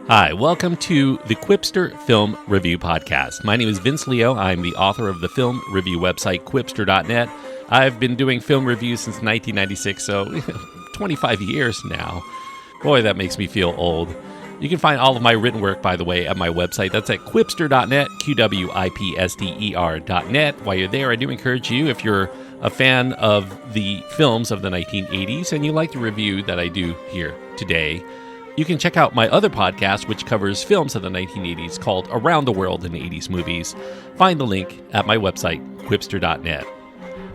Hi, welcome to the Quipster Film Review Podcast. My name is Vince Leo. I'm the author of the film review website, Quipster.net. I've been doing film reviews since 1996, so 25 years now. Boy, that makes me feel old. You can find all of my written work, by the way, at my website. That's at Quipster.net, Quipster.net. While you're there, I do encourage you, if you're a fan of the films of the 1980s and you like the review that I do here today, you can check out my other podcast, which covers films of the 1980s, called Around the World in 80s Movies. Find the link at my website, Quipster.net.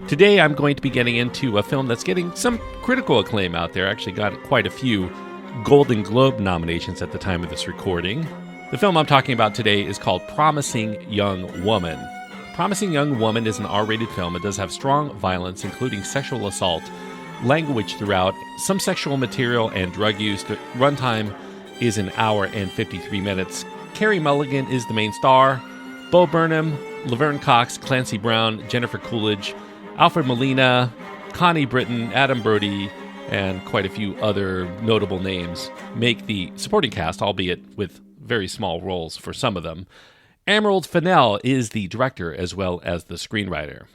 Today, I'm going to be getting into a film that's getting some critical acclaim out there. Actually got quite a few Golden Globe nominations at the time of this recording. The film I'm talking about today is called Promising Young Woman. Promising Young Woman is an R-rated film. It does have strong violence, including sexual assault, language throughout, some sexual material, and drug use. The runtime is an hour and 53 minutes. Carey Mulligan is the main star. Bo Burnham, Laverne Cox, Clancy Brown, Jennifer Coolidge, Alfred Molina, Connie Britton, Adam Brody, and quite a few other notable names make the supporting cast, albeit with very small roles for some of them. Emerald Fennell is the director as well as the screenwriter.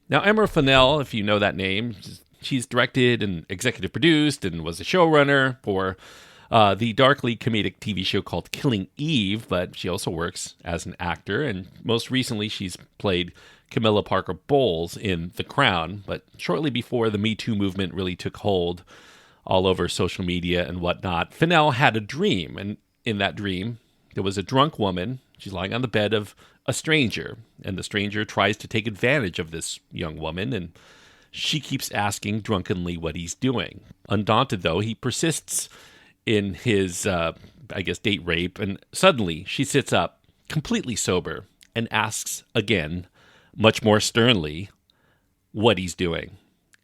Now, Emerald Fennell, if you know that name, she's directed and executive produced and was a showrunner for the darkly comedic TV show called Killing Eve, but she also works as an actor, and most recently she's played Camilla Parker Bowles in The Crown, but shortly before the Me Too movement really took hold all over social media and whatnot, Fennell had a dream, and in that dream, there was a drunk woman. She's lying on the bed of a stranger, and the stranger tries to take advantage of this young woman, and she keeps asking drunkenly what he's doing. Undaunted, though, he persists in his, date rape, and suddenly she sits up, completely sober, and asks again, much more sternly, what he's doing.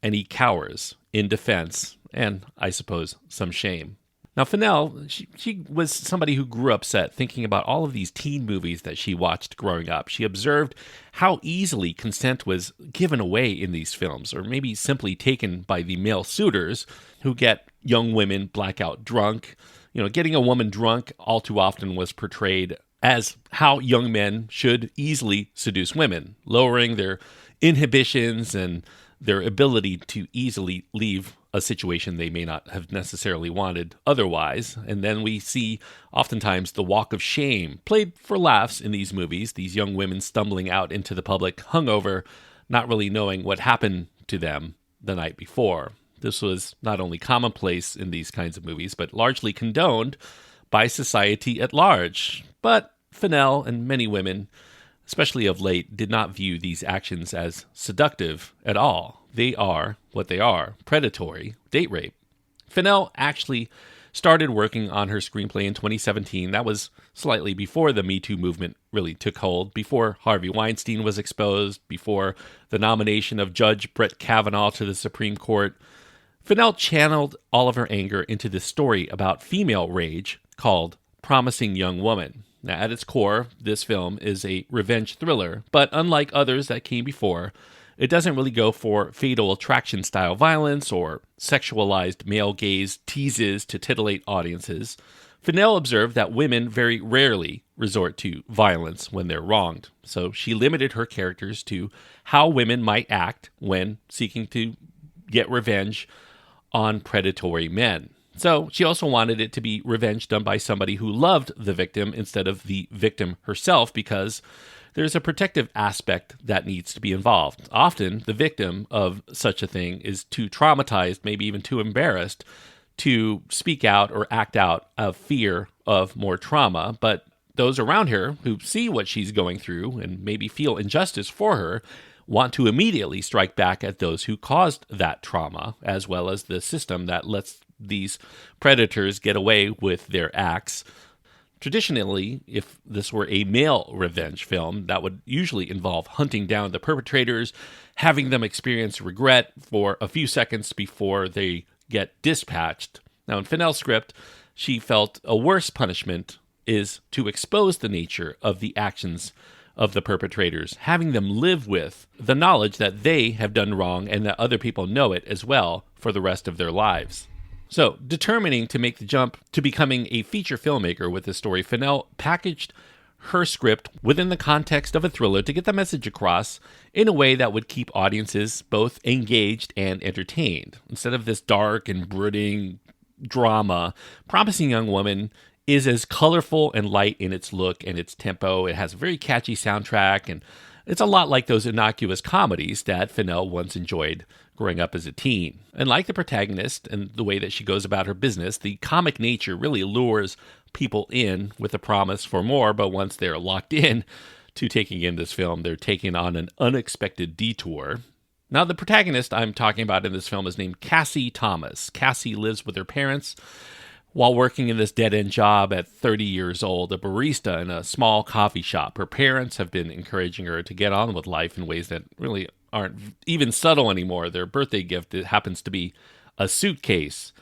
And he cowers in defense and, I suppose, some shame. Now, Fennell, she was somebody who grew up set thinking about all of these teen movies that she watched growing up. She observed how easily consent was given away in these films, or maybe simply taken by the male suitors who get young women blackout drunk. You know, getting a woman drunk all too often was portrayed as how young men should easily seduce women, lowering their inhibitions and their ability to easily leave a situation they may not have necessarily wanted otherwise. And then we see oftentimes the walk of shame played for laughs in these movies, these young women stumbling out into the public hungover, not really knowing what happened to them the night before. This was not only commonplace in these kinds of movies, but largely condoned by society at large. But Fennell and many women, especially of late, did not view these actions as seductive at all. They are what they are, predatory date rape. Fennell actually started working on her screenplay in 2017. That was slightly before the Me Too movement really took hold, before Harvey Weinstein was exposed, before the nomination of Judge Brett Kavanaugh to the Supreme Court. Fennell channeled all of her anger into this story about female rage called Promising Young Woman. Now, at its core, this film is a revenge thriller, but unlike others that came before, it doesn't really go for fatal attraction-style violence or sexualized male gaze teases to titillate audiences. Fennell observed that women very rarely resort to violence when they're wronged, so she limited her characters to how women might act when seeking to get revenge on predatory men. So she also wanted it to be revenge done by somebody who loved the victim instead of the victim herself, because there's a protective aspect that needs to be involved. Often, the victim of such a thing is too traumatized, maybe even too embarrassed, to speak out or act out of fear of more trauma. But those around her who see what she's going through and maybe feel injustice for her want to immediately strike back at those who caused that trauma, as well as the system that lets these predators get away with their acts. Traditionally, if this were a male revenge film, that would usually involve hunting down the perpetrators, having them experience regret for a few seconds before they get dispatched. Now, in Fennell's script, she felt a worse punishment is to expose the nature of the actions of the perpetrators, having them live with the knowledge that they have done wrong and that other people know it as well for the rest of their lives. So, determining to make the jump to becoming a feature filmmaker with this story, Fennell packaged her script within the context of a thriller to get the message across in a way that would keep audiences both engaged and entertained. Instead of this dark and brooding drama, Promising Young Woman is as colorful and light in its look and its tempo. It has a very catchy soundtrack, and it's a lot like those innocuous comedies that Fennell once enjoyed growing up as a teen. And like the protagonist and the way that she goes about her business, the comic nature really lures people in with a promise for more, but once they're locked in to taking in this film, they're taking on an unexpected detour. Now, the protagonist I'm talking about in this film is named Cassie Thomas. Cassie lives with her parents while working in this dead-end job at 30 years old, a barista in a small coffee shop. Her parents have been encouraging her to get on with life in ways that really aren't even subtle anymore. Their birthday gift happens to be a suitcase.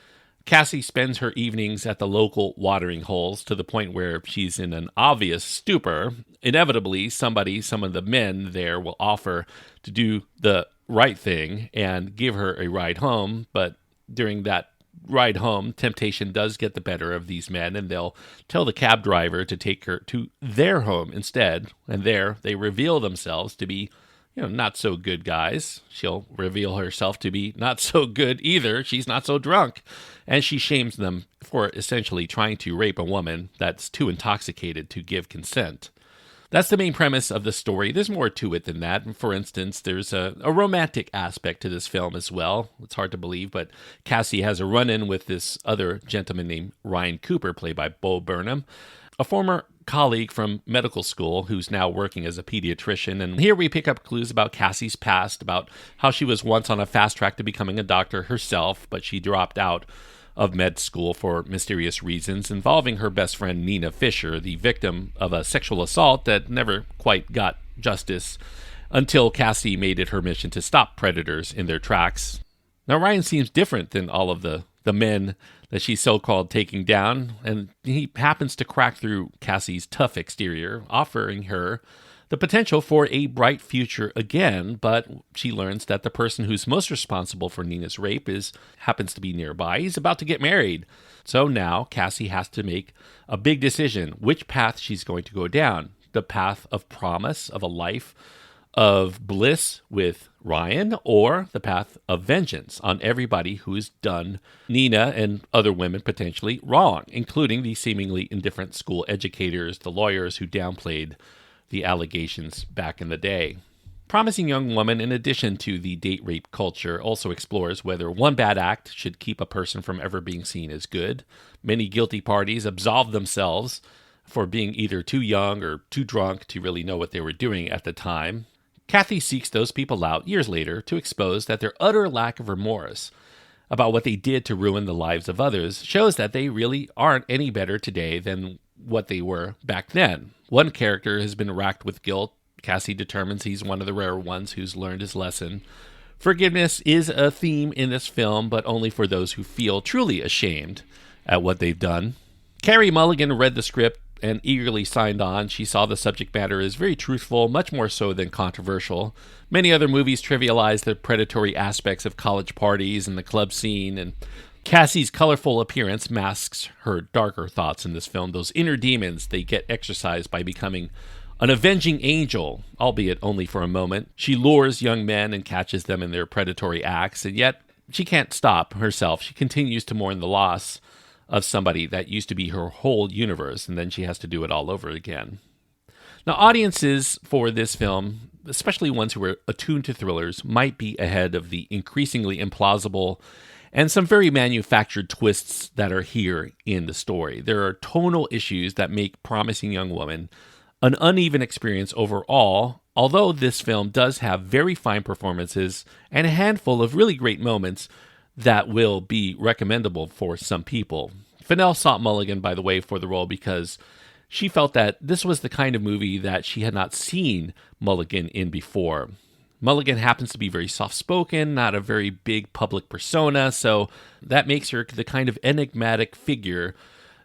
Cassie spends her evenings at the local watering holes to the point where she's in an obvious stupor. Inevitably, some of the men there will offer to do the right thing and give her a ride home, but during that ride home, temptation does get the better of these men, and they'll tell the cab driver to take her to their home instead, and there they reveal themselves to be not so good guys. She'll reveal herself to be not so good either. She's not so drunk. And she shames them for essentially trying to rape a woman that's too intoxicated to give consent. That's the main premise of the story. There's more to it than that. For instance, there's a romantic aspect to this film as well. It's hard to believe, but Cassie has a run-in with this other gentleman named Ryan Cooper, played by Burnham, a former colleague from medical school who's now working as a pediatrician. And here we pick up clues about Cassie's past, about how she was once on a fast track to becoming a doctor herself, but she dropped out of med school for mysterious reasons involving her best friend Nina Fisher, the victim of a sexual assault that never quite got justice until Cassie made it her mission to stop predators in their tracks. Now, Ryan seems different than all of the men that she's so-called taking down, and he happens to crack through Cassie's tough exterior, offering her the potential for a bright future again, but she learns that the person who's most responsible for Nina's rape happens to be nearby. He's about to get married. So now Cassie has to make a big decision, which path she's going to go down. The path of promise, of a life of bliss with Ryan, or the path of vengeance on everybody who's done Nina and other women potentially wrong, including the seemingly indifferent school educators, the lawyers who downplayed the allegations back in the day. Promising Young Woman, in addition to the date rape culture, also explores whether one bad act should keep a person from ever being seen as good. Many guilty parties absolve themselves for being either too young or too drunk to really know what they were doing at the time. Kathy seeks those people out years later to expose that their utter lack of remorse about what they did to ruin the lives of others shows that they really aren't any better today than what they were back then. One character has been racked with guilt. Cassie determines he's one of the rare ones who's learned his lesson. Forgiveness is a theme in this film, but only for those who feel truly ashamed at what they've done. Carey Mulligan read the script and eagerly signed on. She saw the subject matter as very truthful, much more so than controversial. Many other movies trivialize the predatory aspects of college parties and the club scene, and Cassie's colorful appearance masks her darker thoughts in this film. Those inner demons, they get exercised by becoming an avenging angel, albeit only for a moment. She lures young men and catches them in their predatory acts, and yet she can't stop herself. She continues to mourn the loss of somebody that used to be her whole universe, and then she has to do it all over again. Now, audiences for this film, especially ones who are attuned to thrillers, might be ahead of the increasingly implausible and some very manufactured twists that are here in the story. There are tonal issues that make Promising Young Woman an uneven experience overall, although this film does have very fine performances and a handful of really great moments that will be recommendable for some people. Fennell sought Mulligan, by the way, for the role because she felt that this was the kind of movie that she had not seen Mulligan in before. Mulligan happens to be very soft-spoken, not a very big public persona, so that makes her the kind of enigmatic figure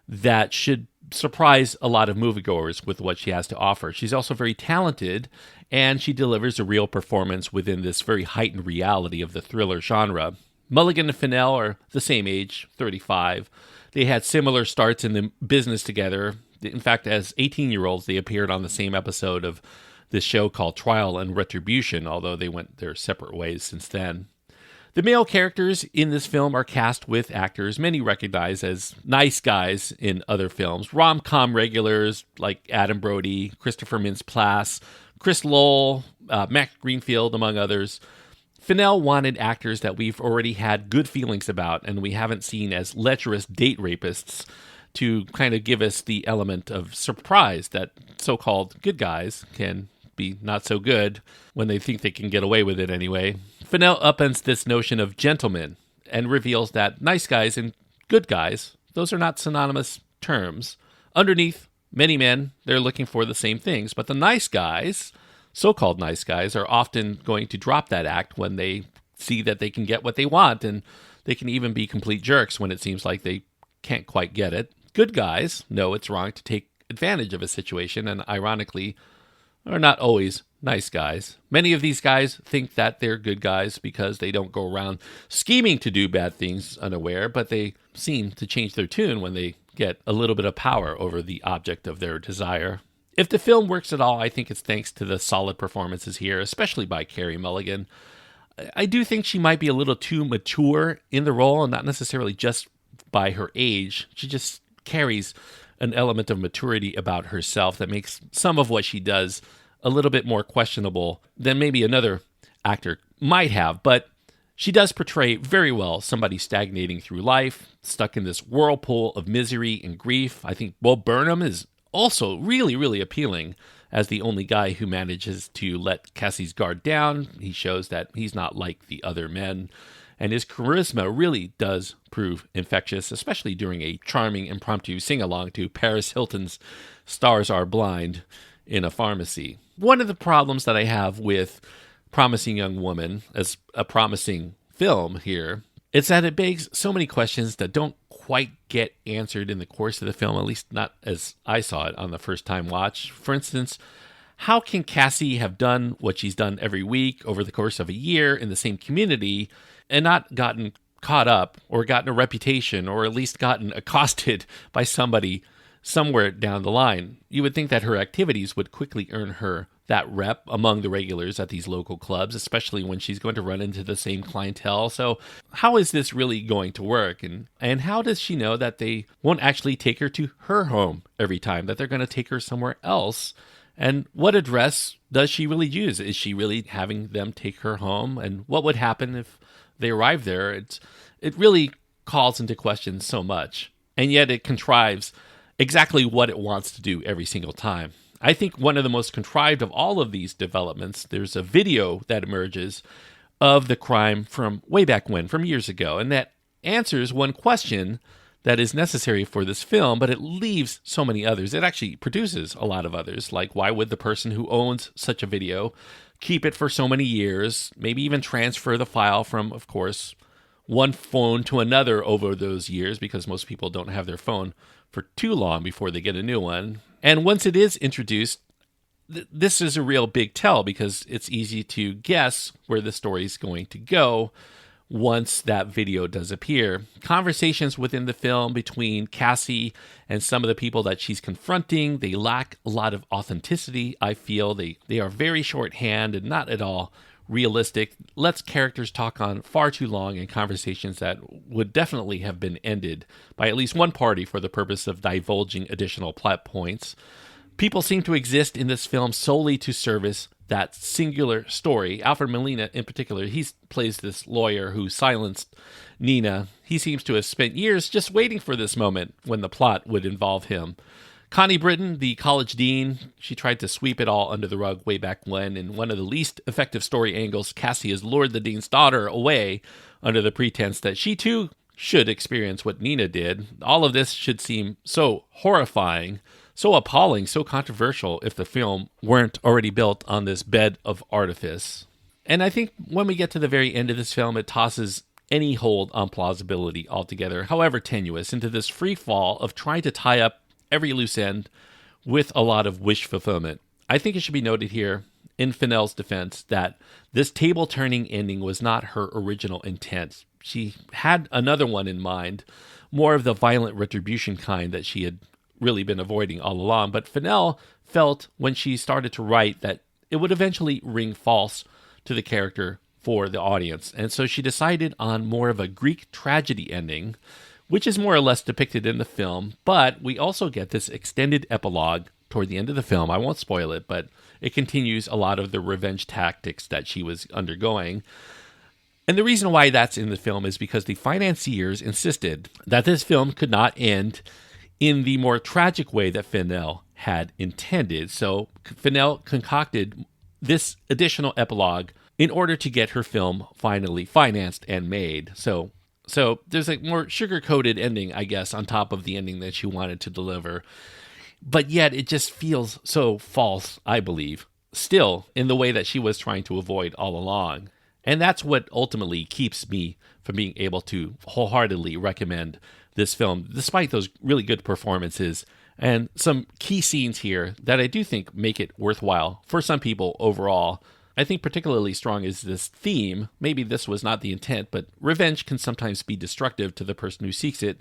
that should surprise a lot of moviegoers with what she has to offer. She's also very talented, and she delivers a real performance within this very heightened reality of the thriller genre. Mulligan and Fennell are the same age, 35. They had similar starts in the business together. In fact, as 18-year-olds, they appeared on the same episode of this show called Trial and Retribution, although they went their separate ways since then. The male characters in this film are cast with actors many recognize as nice guys in other films. Rom-com regulars like Adam Brody, Christopher Mintz-Plasse, Chris Lowell, Max Greenfield, among others. Fennell wanted actors that we've already had good feelings about and we haven't seen as lecherous date rapists to kind of give us the element of surprise that so-called good guys can be not so good when they think they can get away with it anyway. Fennell upends this notion of gentlemen and reveals that nice guys and good guys, those are not synonymous terms. Underneath, many men, they're looking for the same things, but the nice guys, so-called nice guys, are often going to drop that act when they see that they can get what they want, and they can even be complete jerks when it seems like they can't quite get it. Good guys know it's wrong to take advantage of a situation, and ironically, are not always nice guys. Many of these guys think that they're good guys because they don't go around scheming to do bad things unaware, but they seem to change their tune when they get a little bit of power over the object of their desire. If the film works at all, I think it's thanks to the solid performances here, especially by Carey Mulligan. I do think she might be a little too mature in the role, and not necessarily just by her age. She just carries an element of maturity about herself that makes some of what she does a little bit more questionable than maybe another actor might have. But she does portray very well somebody stagnating through life, stuck in this whirlpool of misery and grief. I think Burnham is also really, really appealing as the only guy who manages to let Cassie's guard down. He shows that he's not like the other men. And his charisma really does prove infectious, especially during a charming impromptu sing-along to Paris Hilton's Stars Are Blind in a pharmacy. One of the problems that I have with Promising Young Woman as a promising film here is that it begs so many questions that don't quite get answered in the course of the film, at least not as I saw it on the first time watch. For instance, how can Cassie have done what she's done every week over the course of a year in the same community and not gotten caught up or gotten a reputation or at least gotten accosted by somebody somewhere down the line? You would think that her activities would quickly earn her that rep among the regulars at these local clubs, especially when she's going to run into the same clientele. So how is this really going to work? And how does she know that they won't actually take her to her home every time, that they're going to take her somewhere else? And what address does she really use? Is she really having them take her home? And what would happen if they arrive there? It really calls into question so much. And yet it contrives exactly what it wants to do every single time. I think one of the most contrived of all of these developments, there's a video that emerges of the crime from way back when, from years ago, and that answers one question that is necessary for this film, but it leaves so many others. It actually produces a lot of others, like why would the person who owns such a video keep it for so many years, maybe even transfer the file from, of course, one phone to another over those years, because most people don't have their phone for too long before they get a new one. And once it is introduced, this is a real big tell, because it's easy to guess where the story is going to go once that video does appear. Conversations within the film between Cassie and some of the people that she's confronting, they lack a lot of authenticity, I feel. They are very shorthand and not at all realistic, lets characters talk on far too long in conversations that would definitely have been ended by at least one party for the purpose of divulging additional plot points. People seem to exist in this film solely to service that singular story. Alfred Molina, in particular, he plays this lawyer who silenced Nina. He seems to have spent years just waiting for this moment when the plot would involve him. Connie Britton, the college dean, she tried to sweep it all under the rug way back when. In one of the least effective story angles, Cassie has lured the dean's daughter away under the pretense that she too should experience what Nina did. All of this should seem so horrifying, so appalling, so controversial if the film weren't already built on this bed of artifice. And I think when we get to the very end of this film, it tosses any hold on plausibility altogether, however tenuous, into this free fall of trying to tie up every loose end with a lot of wish fulfillment. I think it should be noted here, in Fennell's defense, that this table-turning ending was not her original intent. she had another one in mind, more of the violent retribution kind that she had really been avoiding all along. But Fennell felt when she started to write that it would eventually ring false to the character for the audience. And so she decided on more of a Greek tragedy ending, which is more or less depicted in the film. But we also get this extended epilogue toward the end of the film. I won't spoil it, but it continues a lot of the revenge tactics that she was undergoing. And the reason why that's in the film is because the financiers insisted that this film could not end in the more tragic way that Fennell had intended. So Fennell concocted this additional epilogue in order to get her film finally financed and made. So there's a more sugar-coated ending, I guess, on top of the ending that she wanted to deliver. But yet it just feels so false, I believe, still in the way that she was trying to avoid all along. And that's what ultimately keeps me from being able to wholeheartedly recommend this film, despite those really good performances and some key scenes here that I do think make it worthwhile for some people overall. I think particularly strong is this theme. Maybe this was not the intent, but revenge can sometimes be destructive to the person who seeks it.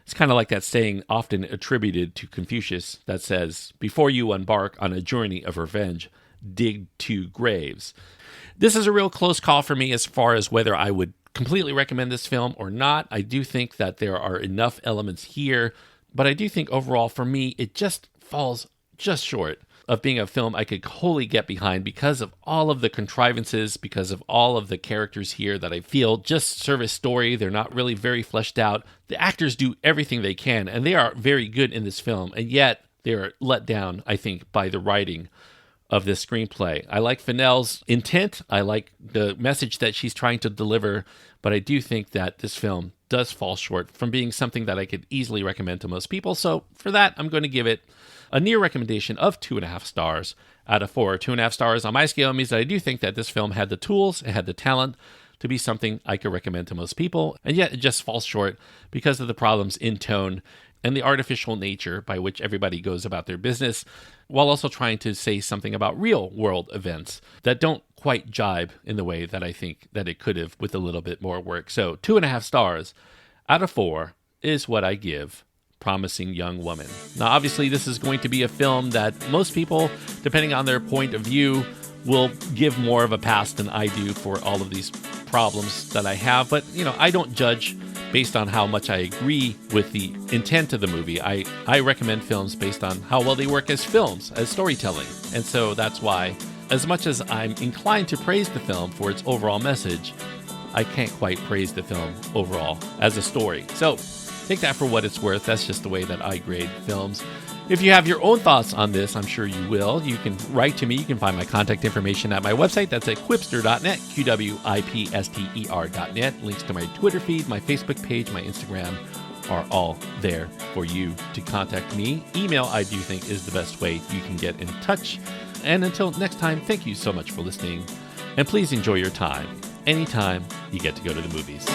It's kind of like that saying often attributed to Confucius that says, "Before you embark on a journey of revenge, dig 2 graves." This is a real close call for me as far as whether I would completely recommend this film or not. I do think that there are enough elements here, but I do think overall for me, it just falls just short of being a film I could wholly get behind because of all of the contrivances, because of all of the characters here that I feel just serve a story. They're not really very fleshed out. The actors do everything they can, and they are very good in this film, and yet they're let down, I think, by the writing of this screenplay. I like Fennell's intent. I like the message that she's trying to deliver, but I do think that this film does fall short from being something that I could easily recommend to most people. So for that, I'm going to give it a near recommendation of 2.5 stars out of 4. 2.5 stars on my scale means that I do think that this film had the tools, it had the talent to be something I could recommend to most people, and yet it just falls short because of the problems in tone and the artificial nature by which everybody goes about their business, while also trying to say something about real-world events that don't quite jibe in the way that I think that it could have with a little bit more work. So 2.5 stars out of 4 is what I give Promising Young Woman. Now, obviously, this is going to be a film that most people, depending on their point of view, will give more of a pass than I do for all of these problems that I have. But, I don't judge based on how much I agree with the intent of the movie. I recommend films based on how well they work as films, as storytelling. And so that's why, as much as I'm inclined to praise the film for its overall message, I can't quite praise the film overall as a story. So take that for what it's worth. That's just the way that I grade films. If you have your own thoughts on this, I'm sure you will. You can write to me. You can find my contact information at my website. That's at quipster.net, QWIPSTER.net. Links to my Twitter feed, my Facebook page, my Instagram are all there for you to contact me. Email, I do think, is the best way you can get in touch. And until next time, thank you so much for listening. And please enjoy your time anytime you get to go to the movies.